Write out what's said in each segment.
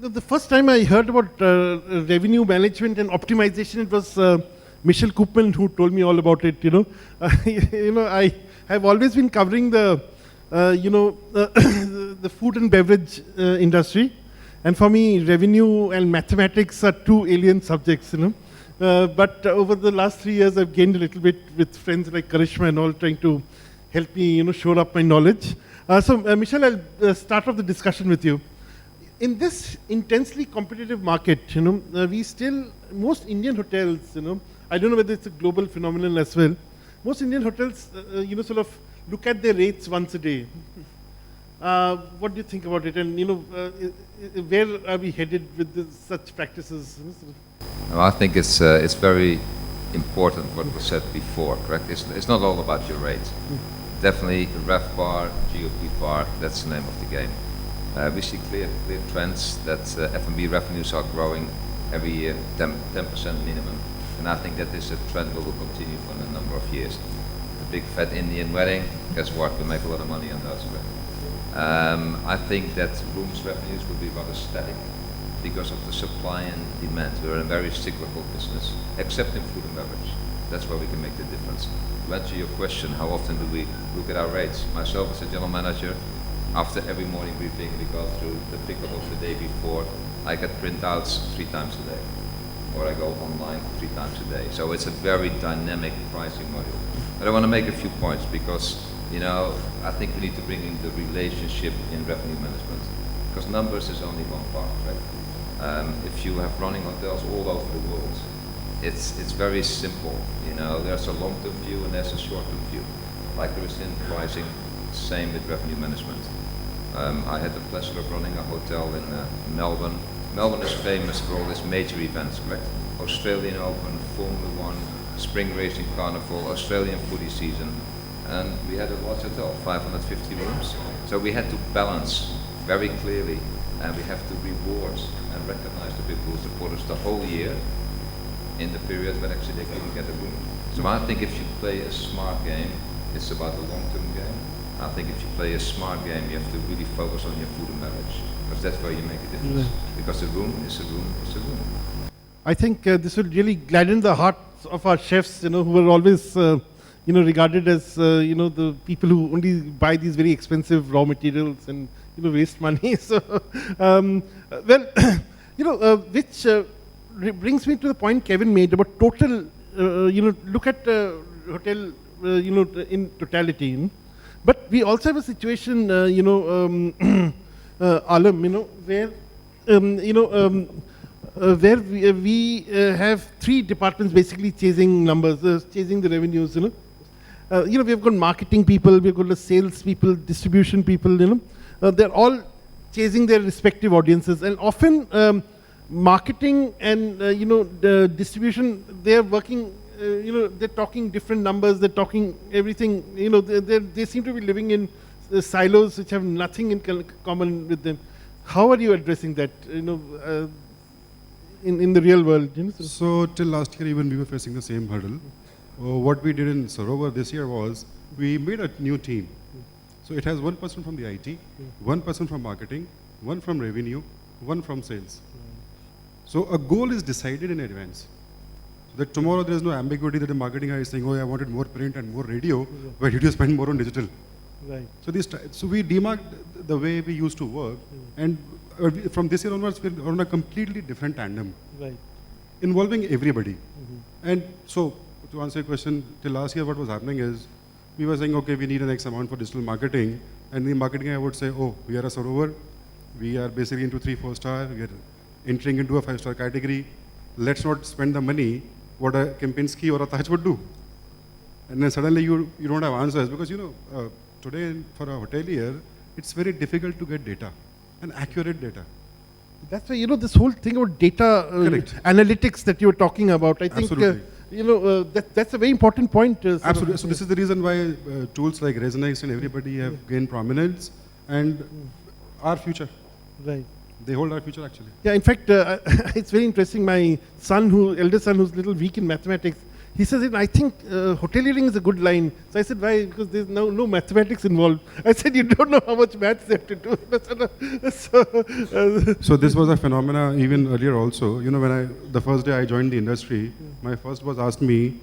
The first time I heard about revenue management and optimization, it was Michel Koopman who told me all about it. I have always been covering the the food and beverage industry, and for me, revenue and mathematics are two alien subjects. But over the last 3 years, I've gained a little bit with friends like Karishma and all, trying to help me, shore up my knowledge. So, Michel, I'll start off the discussion with you. In this intensely competitive market, we still, most Indian hotels, I don't know whether it's a global phenomenon as well, most Indian hotels, sort of look at their rates once a day. What do you think about it? And, where are we headed with such practices? Well, I think it's very important what was said before, correct? It's not all about your rate. Definitely RevPAR, GOP, that's the name of the game. We see clear trends that F&B revenues are growing every year, 10% minimum. And I think that is a trend that will continue for a number of years. The big fat Indian wedding, guess what? We make a lot of money on those. I think that rooms revenues will be rather static because of the supply and demand. We're in a very cyclical business, except in food and beverage. That's where we can make the difference. To answer your question, how often do we look at our rates? Myself as a general manager, after every morning briefing, we go through the pickup of the day before. I get printouts 3 times a day, or I go online 3 times a day. So it's a very dynamic pricing model. But I want to make a few points because, I think we need to bring in the relationship in revenue management, because numbers is only one part, right? If you have running hotels all over the world, it's very simple. There's a long-term view and there's a short-term view. Like there is in pricing, same with revenue management. I had the pleasure of running a hotel in Melbourne. Melbourne is famous for all these major events, correct? Australian Open, Formula One, Spring Racing Carnival, Australian footy season. And we had a large hotel, 550 rooms. So we had to balance very clearly, and we have to reward and recognize the people who support us the whole year in the period when actually they couldn't get a room. So I think if you play a smart game, it's about the long-term game. I think if you play a smart game, you have to really focus on your food and beverage, because that's where you make a difference. Because a room is a room is a room. I think this will really gladden the hearts of our chefs, who were always, regarded as, the people who only buy these very expensive raw materials and, waste money. So, which brings me to the point Kevin made about total, look at hotel, in totality. But we also have a situation, Alam, where, where we have 3 departments basically chasing numbers, chasing the revenues. We've got marketing people, we've got the sales people, distribution people. They're all chasing their respective audiences, and often marketing and the distribution, they're working. They're talking different numbers, they're talking everything, they seem to be living in silos which have nothing in common with them. How are you addressing that, in the real world? So till last year, even we were facing the same hurdle. What we did in Sarovar this year was, we made a new team. So it has 1 person from the IT, 1 person from marketing, 1 from revenue, 1 from sales. So a goal is decided in advance. That tomorrow there is no ambiguity that the marketing guy is saying, oh, I wanted more print and more radio, why did you spend more on digital? Right. So we demarked the way we used to work, and from this year onwards, we're on a completely different tandem, right, involving everybody. And so, to answer your question, till last year what was happening is, we were saying, okay, we need an X amount for digital marketing, and the marketing guy would say, oh, we are a Sarovar, we are basically into 3-4 star, we are entering into a 5-star category, let's not spend the money what a Kempinski or a Taj would do. And then suddenly you don't have answers, because today for a hotelier, it's very difficult to get data, and accurate data. That's why, this whole thing about data analytics that you were talking about, I think, that's a very important point. Absolutely. So this is the reason why tools like RezNext and everybody have gained prominence, and our future. Right. They hold our future, actually. Yeah, in fact, it's very interesting. My son, eldest son, who's a little weak in mathematics, he says, I think hoteliering is a good line. So I said, why? Because there's no mathematics involved. I said, you don't know how much maths they have to do. So this was a phenomena even earlier also. You know, the first day I joined the industry, my first boss asked me,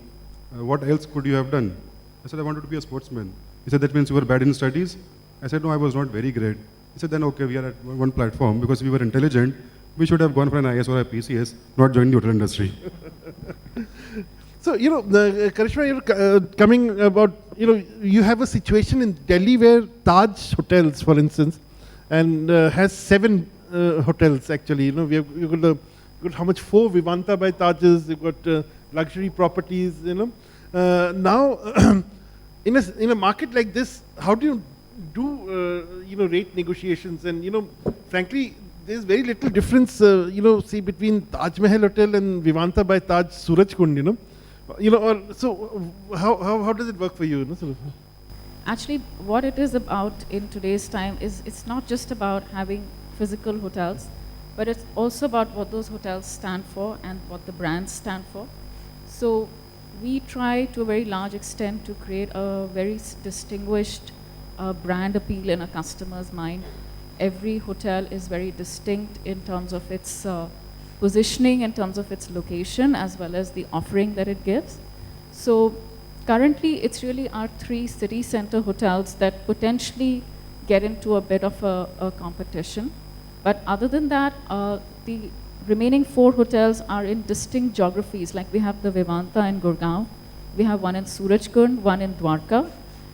what else could you have done? I said, I wanted to be a sportsman. He said, that means you were bad in studies? I said, no, I was not very great. He said, then okay, we are at one platform. Because we were intelligent, we should have gone for an IS or a PCS, not joined the hotel industry. So, Karishma, you're coming about, you have a situation in Delhi where Taj Hotels, for instance, and has 7 hotels actually. You've got how much? 4 Vivanta by Tajes. You've got luxury properties. Now, in a market like this, how do you do rate negotiations? And frankly, there's very little difference, say between Taj Mahal Hotel and Vivanta by Taj Surajkund. So how does it work for you? Actually, what it is about in today's time is it's not just about having physical hotels, but it's also about what those hotels stand for and what the brands stand for. So we try to a very large extent to create a very distinguished brand appeal in a customer's mind. Every hotel is very distinct in terms of its positioning, in terms of its location, as well as the offering that it gives. So currently, it's really our 3 city center hotels that potentially get into a bit of a competition. But other than that, the remaining 4 hotels are in distinct geographies. Like we have the Vivanta in Gurgaon, we have one in Surajkund, one in Dwarka,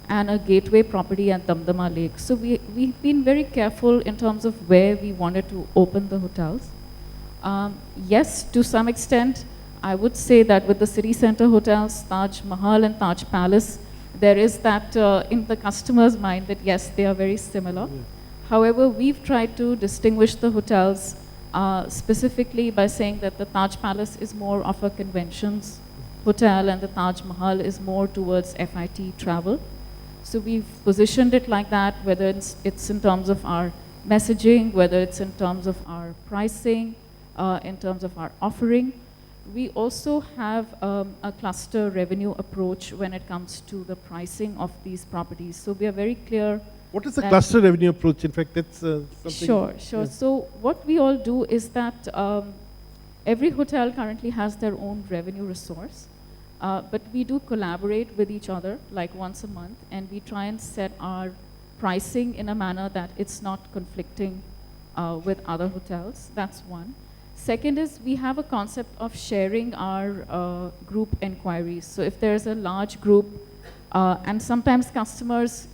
and a gateway property at Damdama Lake. So we've been very careful in terms of where we wanted to open the hotels. Yes, to some extent, I would say that with the city center hotels, Taj Mahal and Taj Palace, there is that in the customer's mind that yes, they are very similar. Yeah. However, we've tried to distinguish the hotels specifically by saying that the Taj Palace is more of a conventions hotel and the Taj Mahal is more towards FIT travel. So we've positioned it like that, whether it's in terms of our messaging, whether it's in terms of our pricing, in terms of our offering. We also have a cluster revenue approach when it comes to the pricing of these properties. So we are very clear. What is the cluster revenue approach? In fact, that's something. Sure. Yeah. So what we all do is that every hotel currently has their own revenue resource, but we do collaborate with each other like once a month, and we try and set our pricing in a manner that it's not conflicting with other hotels. That's one. Second is we have a concept of sharing our group inquiries. So if there's a large group, and sometimes customers,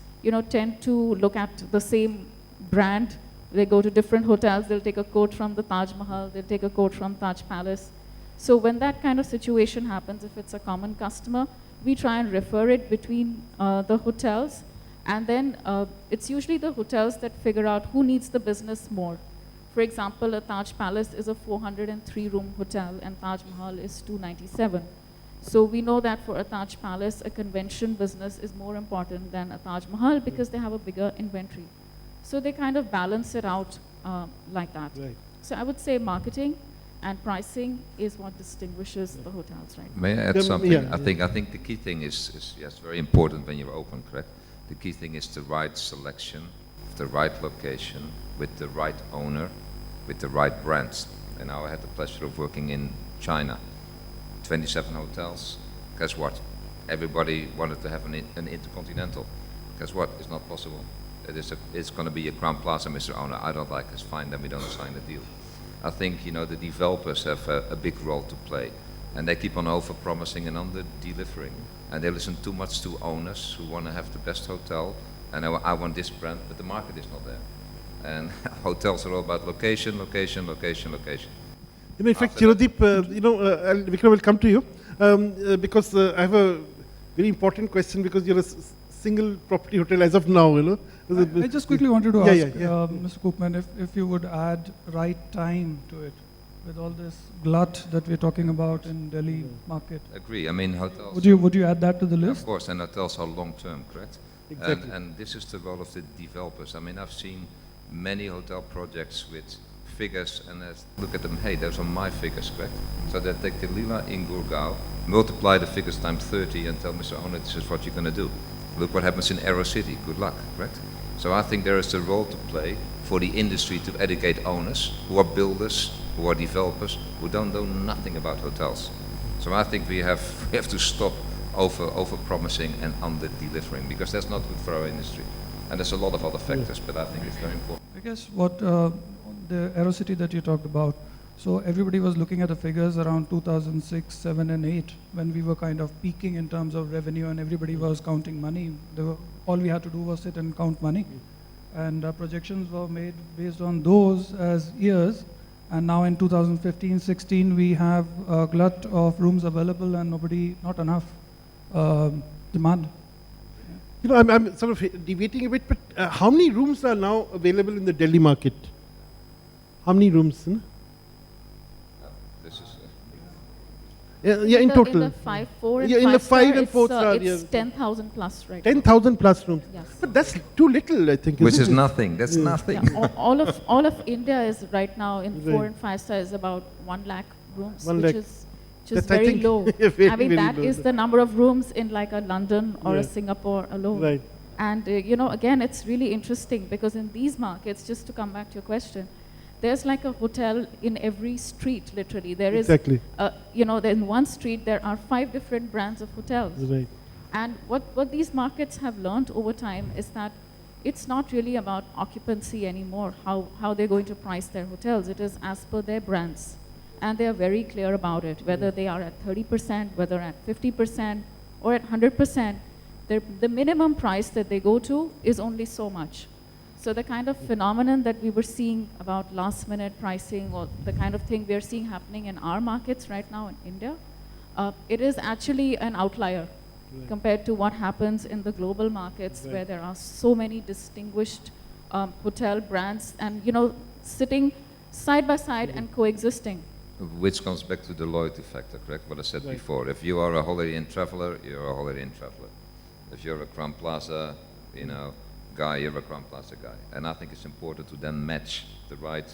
tend to look at the same brand. They go to different hotels. They'll take a quote from the Taj Mahal. They'll take a quote from Taj Palace. So when that kind of situation happens, if it's a common customer, we try and refer it between the hotels. And then it's usually the hotels that figure out who needs the business more. For example, a Taj Palace is a 403-room hotel and Taj Mahal is 297. So we know that for a Taj Palace, a convention business is more important than a Taj Mahal because they have a bigger inventory. So they kind of balance it out like that. Right. So I would say marketing and pricing is what distinguishes the hotels, right? May I add something? Yeah. I think the key thing is yes, very important when you're open, correct? The key thing is the right selection, the right location, with the right owner, with the right brands. And now I had the pleasure of working in China. 27 hotels. Guess what? Everybody wanted to have an intercontinental. Guess what? It's not possible. It's going to be a Crown Plaza, Mr. Owner. I don't like this. Fine, then we don't sign the deal. I think the developers have a big role to play, and they keep on over-promising and under-delivering, and they listen too much to owners who want to have the best hotel, and I want this brand, but the market is not there. And hotels are all about location, location, location, location. In fact, Chirodeep, Vikram will come to you because I have a very important question because you're a single property hotel as of now, I just quickly wanted to ask Mr. Koopman if you would add right time to it with all this glut that we're talking about in Delhi market. Agree. I mean, hotels. Would you add that to the list? Of course, and hotels are long term, correct? Exactly. And this is the role of the developers. I mean, I've seen many hotel projects with figures and look at them, hey, those are my figures, correct? So they take the Leela in Gurgaon, multiply the figures times 30 and tell Mr. Owner, this is what you're going to do. Look what happens in Eros City, good luck, correct? So I think there is a role to play for the industry to educate owners who are builders, who are developers, who don't know nothing about hotels. So I think we have to stop over promising and under delivering, because that's not good for our industry. And there's a lot of other factors, but I think it's very important. I guess what the Aerocity that you talked about, so everybody was looking at the figures around 2006, 7 and 8 when we were kind of peaking in terms of revenue and everybody was counting money. All we had to do was sit and count money. And projections were made based on those as years. And now in 2015, 16, we have a glut of rooms available and not enough demand. You know, I'm sort of debating a bit, but how many rooms are now available in the Delhi market? How many rooms? This is in total. In the 5, 4 and Yeah, 5 in the 5 star, and 4 star, it's yeah. 10,000 plus right 10,000 plus rooms. Yes. But that's too little, I think. which isn't is it? nothing, that's nothing. Yeah, all of India is right now in 4 Right. and 5 star is about 1 lakh rooms, 1 which lakh. is That's, I very think, low. very, I mean, very that low. is the number of rooms in like a London or a Yeah. Singapore alone. Right. And you know, again, it's really interesting because in these markets, just to come back to your question, there's like a hotel in every street, literally. There is, Exactly. you know, in one street, there are 5 different brands of hotels. Right. And what these markets have learned over time is that it's not really about occupancy anymore, how they're going to price their hotels. It is as per their brands. And they are very clear about it, whether they are at 30%, whether at 50%, or at 100%. The minimum price that they go to is only so much. So the kind of phenomenon that we were seeing about last minute pricing or the kind of thing we are seeing happening in our markets right now in India, it is actually an outlier compared to what happens in the global markets where there are so many distinguished hotel brands and, you know, sitting side by side and coexisting. Which comes back to the loyalty factor, correct? What I said before. If you are a Holiday Inn traveler, you're a Holiday Inn traveler. If you're a Crown Plaza, you know, guy, you're a Crown Plaza guy. And I think it's important to then match the right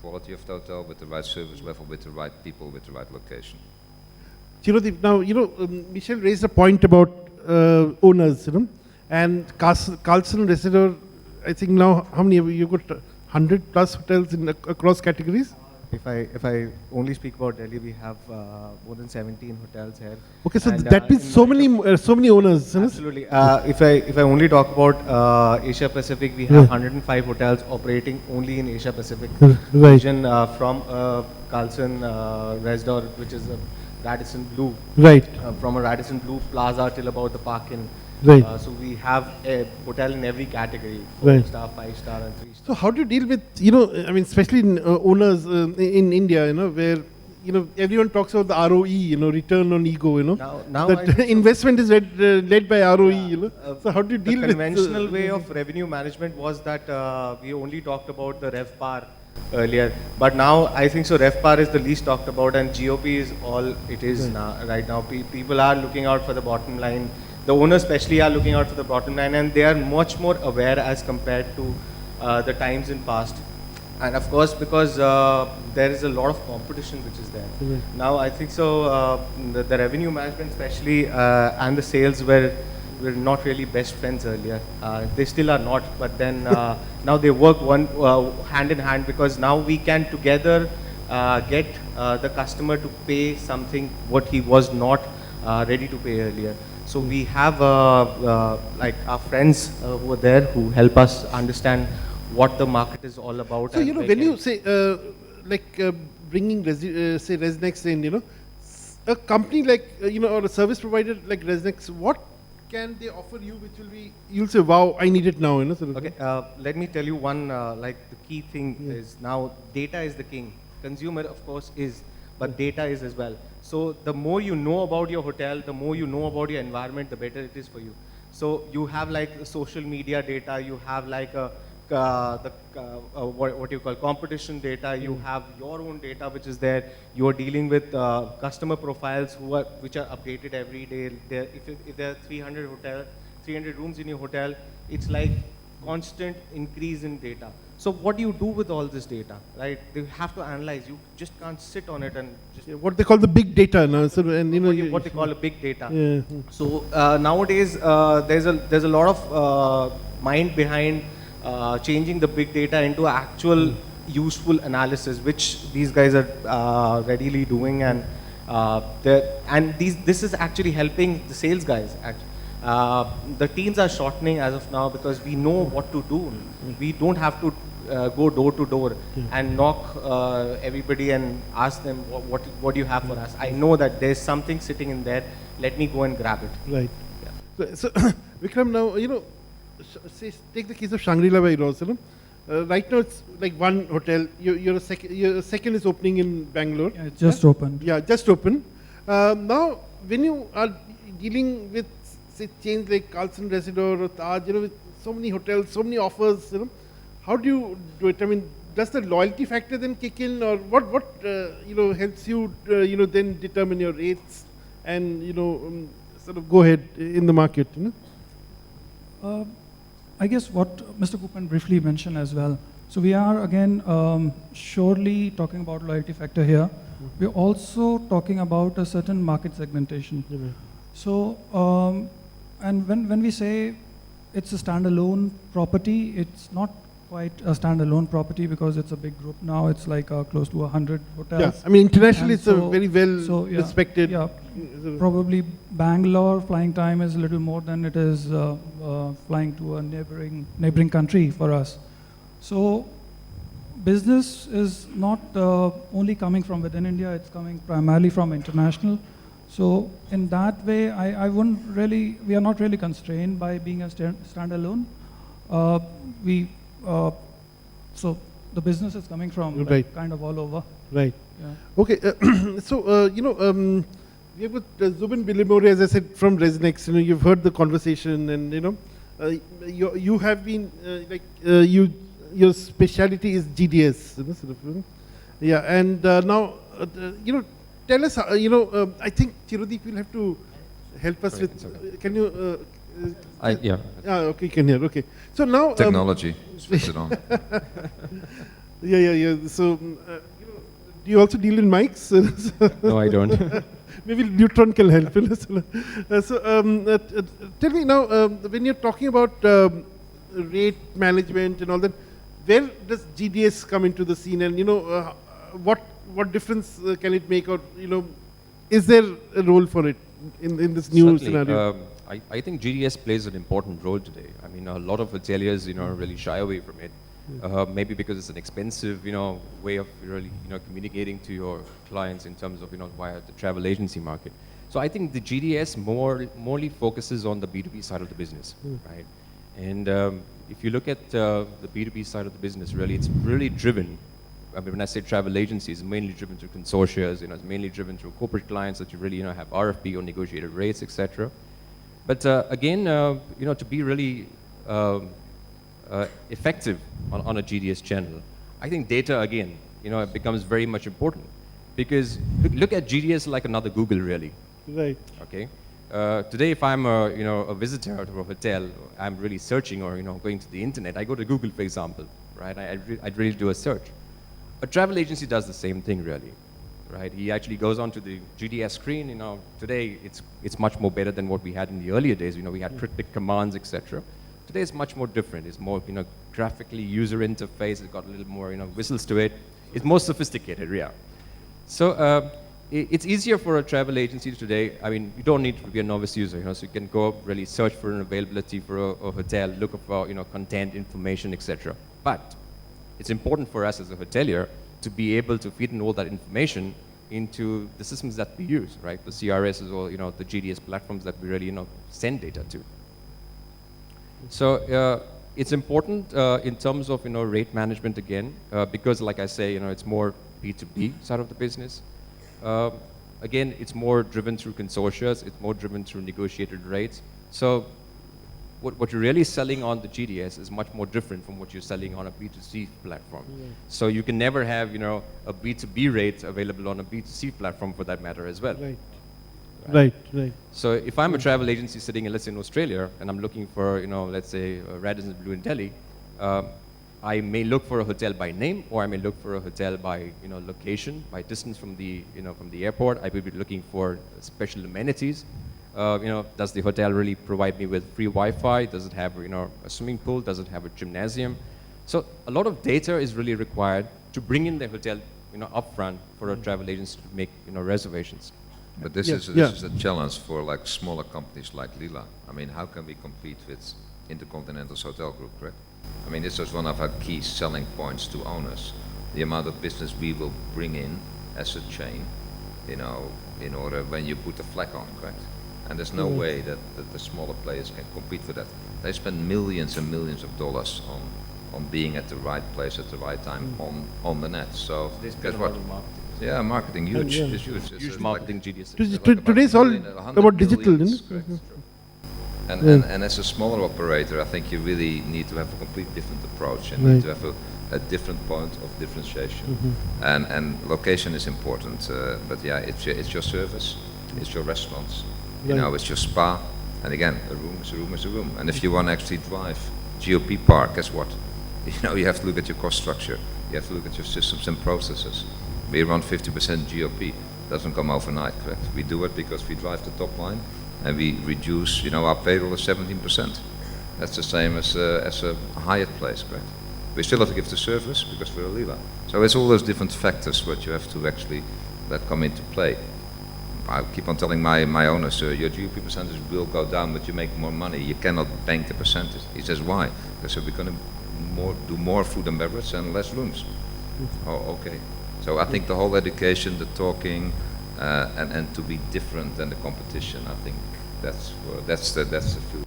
quality of the hotel with the right service level, with the right people, with the right location. Chirodeep, now, you know, Michel raised a point about owners, you know, and Carlson, Rezidor, I think now, how many, you've got 100 plus hotels in across categories? If I only speak about Delhi, we have more than 17 hotels here. Okay, so And, that means so many owners. You know? Absolutely. If I only talk about Asia Pacific, we have 105 hotels operating only in Asia Pacific Right. region, from Carlson, Rezidor, which is a Radisson Blu, Right. from a Radisson Blu Plaza till about the Park Inn. Right. So we have a hotel in every category, Right. 4-star, 5-star, and 3-star. So how do you deal with, you know, I mean, especially in owners in India, you know, where, you know, everyone talks about the ROE, you know, return on ego, you know. Now that investment is led by ROE, you know. So how do you deal the with... conventional way of revenue management was that we only talked about the RevPAR earlier, but now I think so RevPAR is the least talked about and GOP is all it is now. Right now, people are looking out for the bottom line. The owners especially are looking out for the bottom line, and they are much more aware as compared to the times in past. And of course, because there is a lot of competition which is there. Now I think so the revenue management especially and the sales were not really best friends earlier. They still are not, but then now they work hand in hand, because now we can together get the customer to pay something what he was not ready to pay earlier. So we have like our friends who are there who help us understand what the market is all about. So, you know, when you say, bringing, say, RezNext in, you know, a company like, you know, or a service provider like RezNext, what can they offer you which will be, you'll say, wow, I need it now, you know? Sort of. Okay, let me tell you one, like the key thing is now data is the king. Consumer, of course, is, but data is as well. So the more you know about your hotel, the more you know about your environment, the better it is for you. So you have like the social media data, you have like what you call competition data, you have your own data which is there. You are dealing with customer profiles which are updated every day. If there are 300 rooms in your hotel, it's like constant increase in data. So what do you do with all this data, right? You have to analyze. You just can't sit on it and just What they call the big data now. So, and what they call a big data. Yeah. So nowadays there's a lot of mind behind changing the big data into actual useful analysis, which these guys are readily doing, and this is actually helping the sales guys. The teams are shortening as of now because we know what to do. We don't have to go door to door and knock everybody and ask them what do you have for us. I know that there's something sitting in there. Let me go and grab it. Right. So Vikram, now say take the case of Shangri-la by Eros. Right now it's like one hotel. Your second is opening in Bangalore. Yeah, it just opened. Yeah, just opened. Now, when you are dealing with say chains like Carlson, Rezidor, or Taj, with so many hotels, so many offers, how do you do it? I mean, does the loyalty factor then kick in, or what helps you then determine your rates and sort of go ahead in the market? I guess what Mr. Koopman briefly mentioned as well. So we are again surely talking about loyalty factor here. We're also talking about a certain market segmentation. So and when we say it's a standalone property, it's not quite a standalone property because it's a big group now. It's like close to 100 hotels. Yeah, I mean internationally And it's a very well respected. Yeah, probably Bangalore flying time is a little more than it is flying to a neighboring country for us. So business is not only coming from within India, it's coming primarily from international. So in that way, we are not really constrained by being a standalone. So the business is coming from Right. kind of all over. Right. Yeah. Okay. So we have got Zubin Bilimoria, as I said, from RezNext. You've heard the conversation, and you have been your specialty is GDS. Yeah, and now tell us. I think Chirodeep will have to help us with. Okay. Can you? Yeah. Okay, can hear. Okay. So now Technology. Switch it on. Yeah. So do you also deal in mics? No, I don't. Maybe Neutron can help. Tell me now, when you're talking about rate management and all that, where does GDS come into the scene, and what difference can it make, or is there a role for it in this new Certainly, scenario? I think GDS plays an important role today. I mean, a lot of hoteliers, really shy away from it. Maybe because it's an expensive, way of really, communicating to your clients in terms of, via the travel agency market. So I think the GDS morely focuses on the B2B side of the business, right? And if you look at the B2B side of the business, really, it's really driven. I mean, when I say travel agencies, it's mainly driven through consortia, it's mainly driven through corporate clients that you really, have RFP or negotiated rates, etc. But again, to be really effective on a GDS channel, I think data again, it becomes very much important, because look at GDS like another Google, really. Right. Okay. Today, if I'm a visitor to a hotel, I'm really searching or going to the internet. I go to Google, for example, right? I'd really do a search. A travel agency does the same thing, really, right? He actually goes onto the GDS screen. Today it's much more better than what we had in the earlier days. We had cryptic commands, etc. Today it's much more different. It's more graphically user interface. It's got a little more whistles to it. It's more sophisticated, yeah. So it's easier for a travel agency today. I mean, you don't need to be a novice user, so you can go really search for an availability for a hotel, look for content, information, etc. But it's important for us as a hotelier to be able to feed in all that information into the systems that we use, right? The CRSs or the GDS platforms that we really send data to. So it's important in terms of rate management again, because like I say, it's more B2B side of the business. Again, it's more driven through consortia, it's more driven through negotiated rates. So what you're really selling on the GDS is much more different from what you're selling on a B2C platform. Yeah. So you can never have a B2B rate available on a B2C platform for that matter as well. Right. Right. So if I'm a travel agency sitting in, let's say, in Australia, and I'm looking for, let's say, Radisson Blu in Delhi, I may look for a hotel by name, or I may look for a hotel by location, by distance from the from the airport. I will be looking for special amenities. Does the hotel really provide me with free Wi-Fi? Does it have a swimming pool? Does it have a gymnasium? So a lot of data is really required to bring in the hotel upfront for a travel agency to make reservations. But this is a challenge for like smaller companies like Leela. I mean, how can we compete with Intercontinental's hotel group, correct? I mean, this is one of our key selling points to owners. The amount of business we will bring in as a chain, in order when you put the flag on, correct? And there's no way that the smaller players can compete with that. They spend millions and millions of dollars on being at the right place at the right time on the net. So guess what? Yeah, marketing, huge. It's huge. It's Huge marketing genius. Today's all about digital, And as a smaller operator, I think you really need to have a complete different approach and need to have a different point of differentiation. And location is important, but yeah, it's your service, it's your restaurants, it's your spa, and again, a room is a room is a room. And if you want to actually drive GOP Park, guess what? You have to look at your cost structure. You have to look at your systems and processes. We run 50% GOP. Doesn't come overnight, correct? We do it because we drive the top line and we reduce, our payroll to 17%. That's the same as a Hyatt place, correct? We still have to give the service because we're a Leela. So it's all those different factors what you have to actually let come into play. I keep on telling my owners, your GOP percentage will go down, but you make more money. You cannot bank a percentage. He says, why? Because we're going to do more food and beverage and less rooms. Oh, okay. So I think the whole education, the talking, and to be different than the competition, I think that's the field.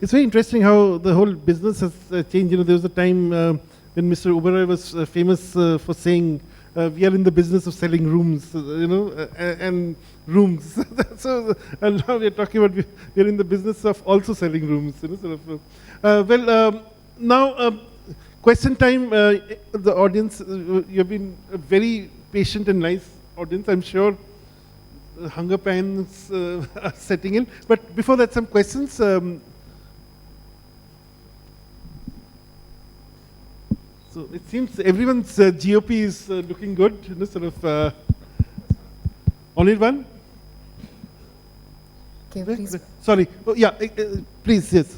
It's very interesting how the whole business has changed. There was a time when Mr. Oberoi was famous for saying, we are in the business of selling rooms, and rooms. So, and now we are talking about we are in the business of also selling rooms. Now question time. The audience, you have been a very patient and nice audience. I'm sure hunger pangs are setting in. But before that, some questions. So it seems everyone's GOP is looking good. Only one? Okay, please. Sorry. Oh, yeah, please, yes.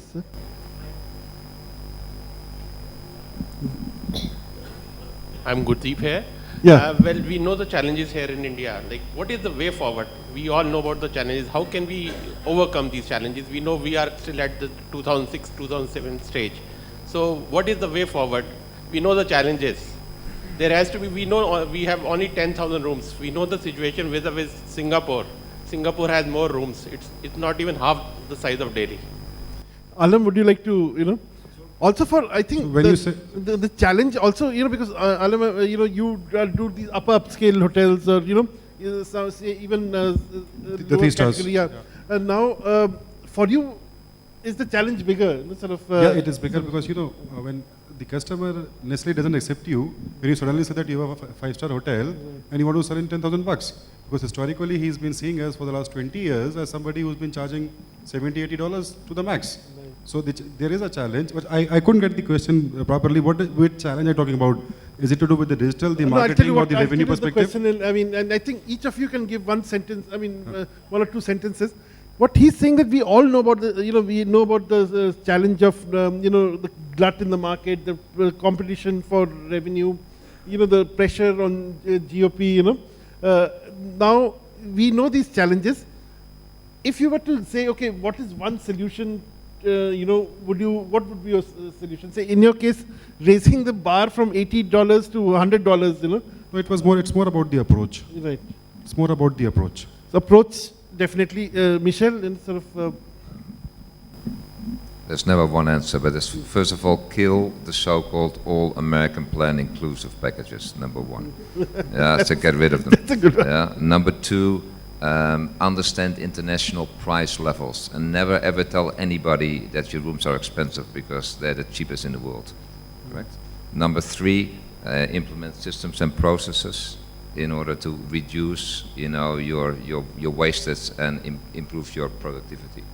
I'm Gurdeep here. Yeah. Well, we know the challenges here in India. Like, what is the way forward? We all know about the challenges. How can we overcome these challenges? We know we are still at the 2006, 2007 stage. So what is the way forward? We know the challenges. There has to be, we know we have only 10,000 rooms. We know the situation with Singapore. Singapore has more rooms. It's not even half the size of Delhi. Alam, would you like to, also for, I think, so when you say the challenge also, because Alam, you do these upscale hotels or, say even the 3 stars. Category, yeah. And now, for you, is the challenge bigger? Yeah, it is bigger because, when the customer necessarily doesn't accept you, when you suddenly say that you have a 5-star hotel and you want to sell in $10,000 bucks. Because historically, he's been seeing us for the last 20 years as somebody who's been charging $70, $80 to the max. So there is a challenge, but I couldn't get the question properly. Which challenge are you talking about? Is it to do with the digital, the marketing, or the revenue perspective? And I think each of you can give one sentence, one or two sentences. What he's saying that we all know about we know about the challenge of, the glut in the market, the competition for revenue, the pressure on GOP, now we know these challenges. If you were to say, okay, what is one solution, what would be your solution? Say, in your case, raising the bar from $80 to $100, No, it's more about the approach. Right. It's more about the approach. So approach, definitely. Michel, in There's never one answer, but it's, first of all, kill the so-called all-American plan-inclusive packages, number one. Yeah, so get rid of them. That's a good one. Yeah. Number two, understand international price levels and never ever tell anybody that your rooms are expensive because they're the cheapest in the world. Correct? Number three, implement systems and processes in order to reduce, your wastage and improve your productivity.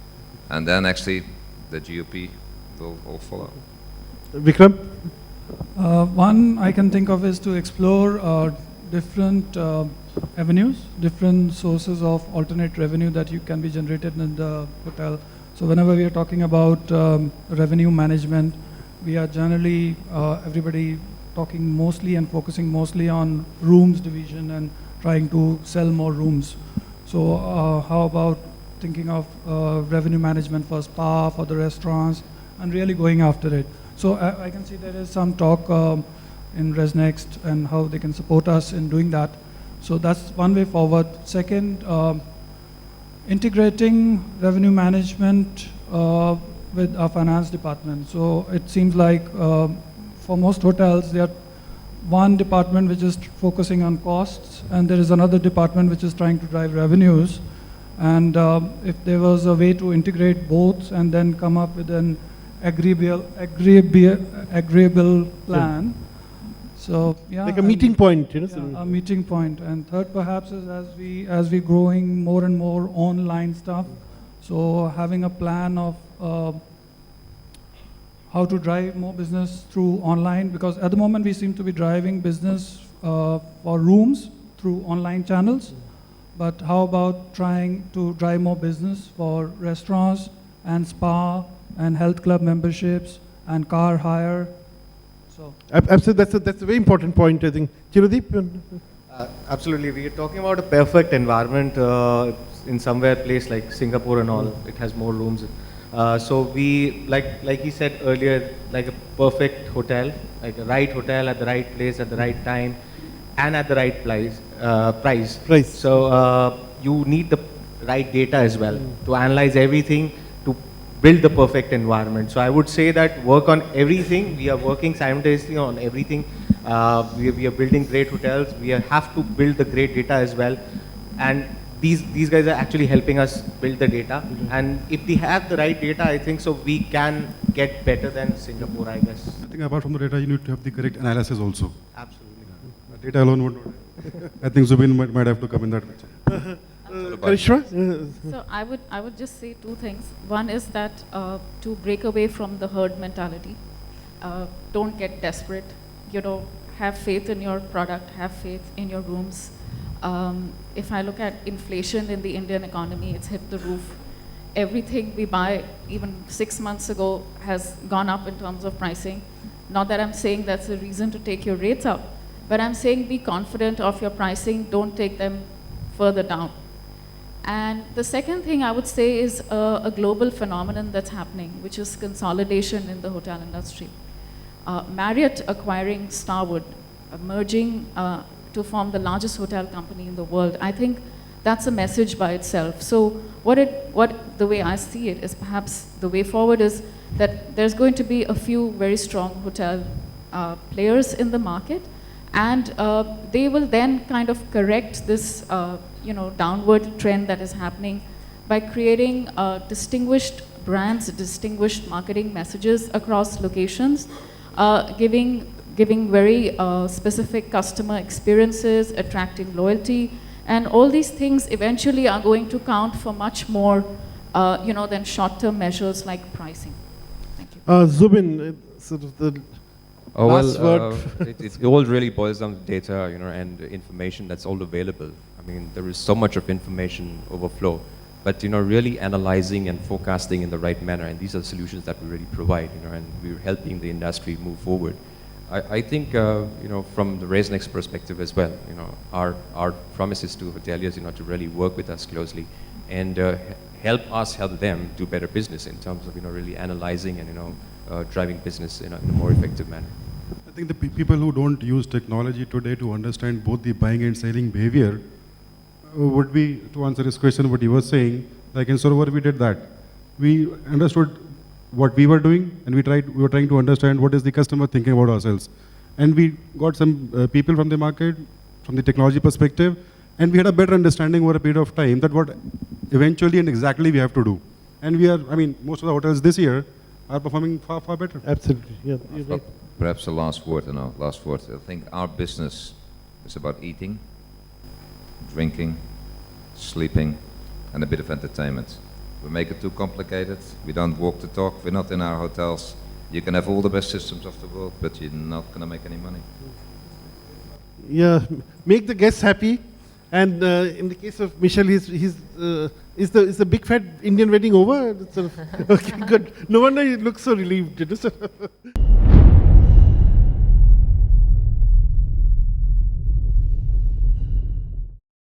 And then actually, the GOP will all follow. Vikram? One I can think of is to explore different avenues, different sources of alternate revenue that you can be generated in the hotel. So whenever we are talking about revenue management, we are generally everybody talking mostly and focusing mostly on rooms division and trying to sell more rooms. So how about thinking of revenue management for spa, for the restaurants, and really going after it. So I can see there is some talk in RezNext and how they can support us in doing that. So that's one way forward. Second, integrating revenue management with our finance department. So it seems like for most hotels, there are one department which is focusing on costs, and there is another department which is trying to drive revenues. And if there was a way to integrate both and then come up with an agreeable plan. So yeah, like a meeting point, you know. Yeah, a meeting point. And third, perhaps, is as we growing more and more online stuff. So having a plan of how to drive more business through online, because at the moment we seem to be driving business for rooms through online channels. But how about trying to drive more business for restaurants and spa and health club memberships and car hire? So Absolutely, that's a very important point, I think. Chirodeep? Absolutely. We are talking about a perfect environment in somewhere place like Singapore and all. It has more rooms. So we, like he said earlier, like a perfect hotel, like a right hotel at the right place at the right time and at the right price. So you need the right data as well to analyze everything, to build the perfect environment. So I would say that work on everything. We are working simultaneously on everything. We are building great hotels. We have to build the great data as well. And these guys are actually helping us build the data. And if we have the right data, I think so we can get better than Singapore, I guess. I think apart from the data, you need to have the correct analysis also. Absolutely. Data alone would not. I think Zubin might have to come in that picture. Karishma? So I would just say two things. One is that to break away from the herd mentality, don't get desperate. You know, have faith in your product, have faith in your rooms. If I look at inflation in the Indian economy, it's hit the roof. Everything we buy, even 6 months ago, has gone up in terms of pricing. Not that I'm saying that's a reason to take your rates up, but I'm saying be confident of your pricing, don't take them further down. And the second thing I would say is a global phenomenon that's happening, which is consolidation in the hotel industry. Marriott acquiring Starwood, merging to form the largest hotel company in the world. I think that's a message by itself. So the way I see it is perhaps the way forward is that there's going to be a few very strong hotel players in the market, and they will then kind of correct this downward trend that is happening by creating distinguished brands, distinguished marketing messages across locations, giving very specific customer experiences, attracting loyalty, and all these things eventually are going to count for much more than short-term measures like pricing. Thank you. Zubin, sort of the last word. It all really boils down to data, and information that's all available. I mean, there is so much of information overflow, but really analyzing and forecasting in the right manner, and these are solutions that we really provide, and we're helping the industry move forward. I think, from the RezNext perspective as well, our promise is to hoteliers, to really work with us closely and help us help them do better business in terms of, really analyzing and, driving business in a more effective manner. I think the people who don't use technology today to understand both the buying and selling behavior would be, to answer his question, what he was saying, like in Sarovar we did that. We understood what we were doing, and we were trying to understand what is the customer thinking about ourselves. And we got some people from the market, from the technology perspective, and we had a better understanding over a period of time that what eventually and exactly we have to do. And most of the hotels this year are performing far, far better. Absolutely, yeah. You're right. Perhaps the last word, last word. I think our business is about eating, drinking, sleeping, and a bit of entertainment. We make it too complicated. We don't walk the talk. We're not in our hotels. You can have all the best systems of the world, but you're not going to make any money. Yeah, make the guests happy. And in the case of Michel, is the big fat Indian wedding over? Okay, good. No wonder you look so relieved.